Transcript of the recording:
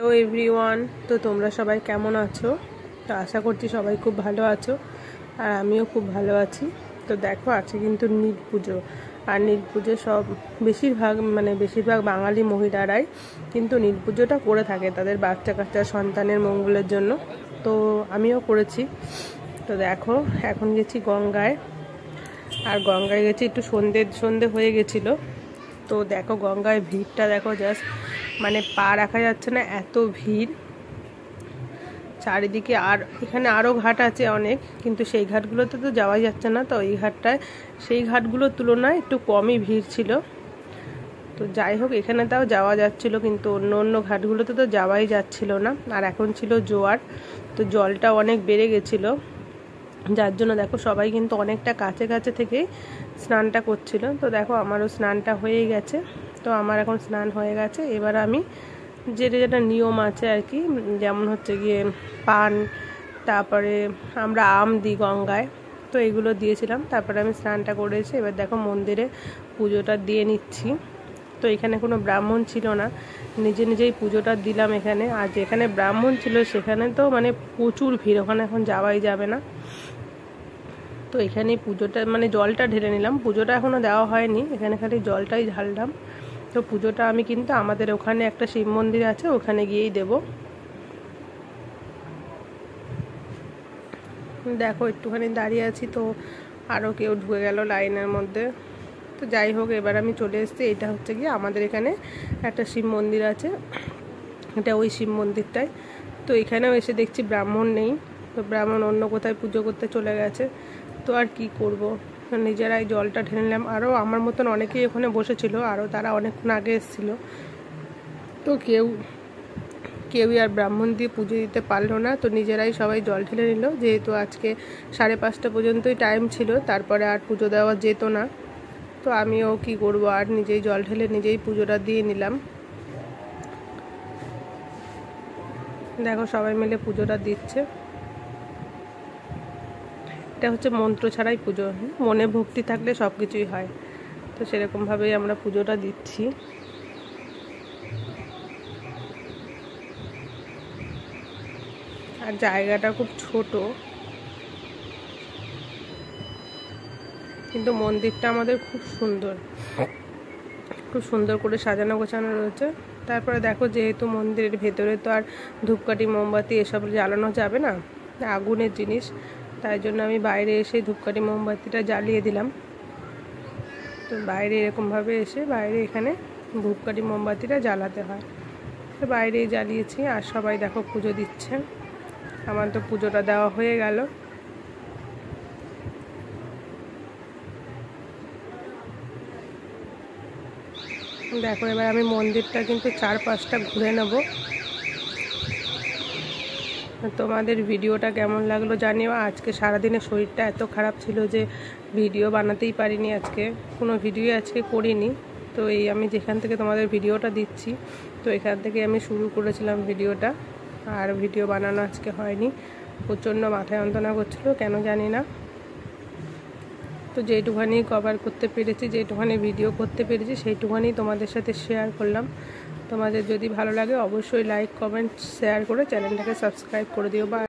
Hello everyone, তো তোমরা সবাই কেমন আছো? তো আশা করছি সবাই খুব ভালো আছো, আর আমিও খুব ভালো আছি। তো দেখো, আছে কিন্তু নীল পুজো। আর নীল পুজো বেশিরভাগ বাঙালি মহিলারাই কিন্তু নীল পুজোটা করে থাকে তাদের বাচ্চা কাচ্চা সন্তানের মঙ্গলের জন্য। তো আমিও করেছি। তো দেখো, এখন গেছি গঙ্গায়, আর গঙ্গায় গেছি একটু সন্ধে হয়ে গেছিলো। তো দেখো গঙ্গায় ভিড়টা দেখো, জাস্ট পা রাখা যাচ্ছে না, এত ভিড় চারিদিকে। আর এখানে আরও ঘাট আছে অনেক, কিন্তু সেই ঘাটগুলোতে তো যাওয়াই যাচ্ছে না। তো এই ঘাটটায় সেই ঘাটগুলোর তুলনায় একটু কমই ভিড় ছিল। তো যাই হোক, এখানে তাও যাওয়া যাচ্ছিল, কিন্তু অন্য ঘাটগুলোতে তো যাওয়াই যাচ্ছিল না। আর এখন ছিল জোয়ার, তো জলটা অনেক বেড়ে গেছিলো, যার জন্য দেখো সবাই কিন্তু অনেকটা কাছে থেকেই স্নানটা করছিল। তো দেখো আমারও স্নানটা হয়ে গেছে। তো আমার এখন স্নান হয়ে গেছে। এবার আমি যেটা নিয়ম আছে আর কি, যেমন হচ্ছে গিয়ে পান, তারপরে আমরা আম দিই গঙ্গায়, তো এগুলো দিয়েছিলাম। তারপরে আমি স্নানটা করেছি। এবার দেখো মন্দিরে পুজোটা দিয়ে নিচ্ছি। তো এখানে কোনো ব্রাহ্মণ ছিল না, নিজেই পুজোটা দিলাম এখানে। আর যেখানে ব্রাহ্মণ ছিল সেখানে তো প্রচুর ভিড়, ওখানে এখন যাওয়াই যাবে না। তো এখানেই পুজোটা জলটা ঢেলে নিলাম, পুজোটা এখনও দেওয়া হয়নি, এখানে খালি জলটাই ঢাললাম। তো পুজোটা আমি কিন্তু আমাদের ওখানে একটা শিব মন্দির আছে, ওখানে গিয়েই দেব। দেখো একটুখানি দাঁড়িয়ে আছি, তো আরও কেউ ঢুকে গেল লাইনের মধ্যে। তো যাই হোক, এবার আমি চলে এসেছি। এটা হচ্ছে গিয়ে আমাদের এখানে একটা শিব মন্দির আছে, এটা ওই শিব মন্দিরটাই। তো এখানেও এসে দেখছি ব্রাহ্মণ নেই, তো ব্রাহ্মণ অন্য কোথায় পুজো করতে চলে গেছে। তো আর কি করব, নিজেরাই জলটা ঢেলে নিলাম। আরও আমার মতন অনেকেই ওখানে বসেছিল, আরও তারা অনেকক্ষণ আগে এসেছিল। তো কেউই আর ব্রাহ্মণ দিয়ে পুজো দিতে পারলো না, তো নিজেরাই সবাই জল ঢেলে নিল। যেহেতু আজকে 5:30 পর্যন্তই টাইম ছিল, তারপরে আর পুজো দেওয়া যেত না। তো আমিও কি করব, আর নিজেই জল ঢেলে নিজেই পুজোটা দিয়ে নিলাম। দেখো সবাই মিলে পুজোটা দিচ্ছে। এটা হচ্ছে মন্ত্র ছাড়াই পুজো, মনে ভক্তি থাকলে সব কিছুই হয়। তো সেরকমভাবেই আমরা পুজোটা দিচ্ছি। আর জায়গাটা খুব ছোট, কিন্তু মন্দিরটা আমাদের খুব সুন্দর করে সাজানো গোছানো রয়েছে। তারপরে দেখো, যেহেতু মন্দিরের ভেতরে তো আর ধূপকাঠি মোমবাতি এসব জ্বালানো যাবে না, আগুনের জিনিস, তাই জন্য আমি বাইরে এসে ধূপকাঠি মোমবাতিটা জ্বালিয়ে দিলাম। তো বাইরে এরকমভাবে এসে এখানে ধূপকাঠি মোমবাতিটা জ্বালাতে হয়, তো বাইরেই জ্বালিয়েছি। আর সবাই দেখো পুজো দিচ্ছে। আমার তো পুজোটা দেওয়া হয়ে গেল। দেখো এবার আমি মন্দিরটা কিন্তু 4-5টা ঘুরে নেব। তোমাদের ভিডিওটা কেমন লাগলো জানিও। আজকে সারাদিনে শরীরটা এত খারাপ ছিল যে ভিডিও বানাতেই পারিনি, কোনো ভিডিও করিনি। তো আমি যেখান থেকে তোমাদের ভিডিওটা দিচ্ছি, তো এখান থেকে আমি শুরু করেছিলাম ভিডিওটা, আর ভিডিও বানানো আজকে হয়নি। প্রচণ্ড মাথায় যন্ত্রণা করছিল, কেন জানি না। তো যেইটুখানি কভার করতে পেরেছি, যেইটুখানি ভিডিও করতে পেরেছি, সেইটুখানি তোমাদের সাথে শেয়ার করলাম। তোমাদের যদি ভালো লাগে অবশ্যই লাইক, কমেন্ট, শেয়ার করে চ্যানেলটাকে সাবস্ক্রাইব করে দিও। বা